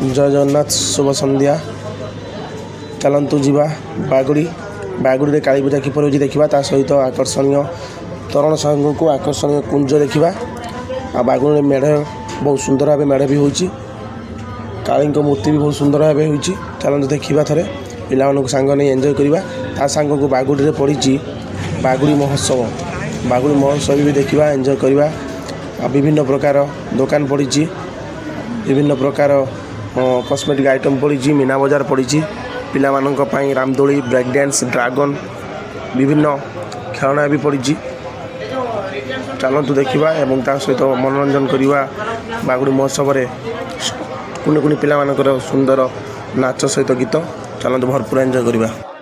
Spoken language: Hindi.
जय जगन्नाथ शुभ संध्या। चलतु जीवा बागुड़ी बागुड़ी काली पूजा किपर हो देखा ता सहित आकर्षणीय तरण सांग को आकर्षणीय कुंज देखा आ बागुड़ी मेढ़ बहुत सुंदर भाव मेढ़ भी होची काली मूर्ति भी बहुत सुंदर भाव हो चलतु देखा थे पिला सांग नहीं एंजय करवा ता सांग को बागुड़ी पड़ी बागुड़ी महोत्सव भी देखा एंजय करवा विभिन्न प्रकार दुकान पड़ी विभिन्न प्रकार कॉस्मेटिक आइटम पड़ी मीना बजार पड़ी पिला रामदोली ब्रेक डांस ड्रैगन विभिन्न खेलना भी पड़ी चलतु देखा एवं ता सहित मनोरंजन करवा बागुड़ी महोत्सव कुनि कुनि पिला सुंदर नाच सहित गीत चलतु भरपूर एंजय करवा।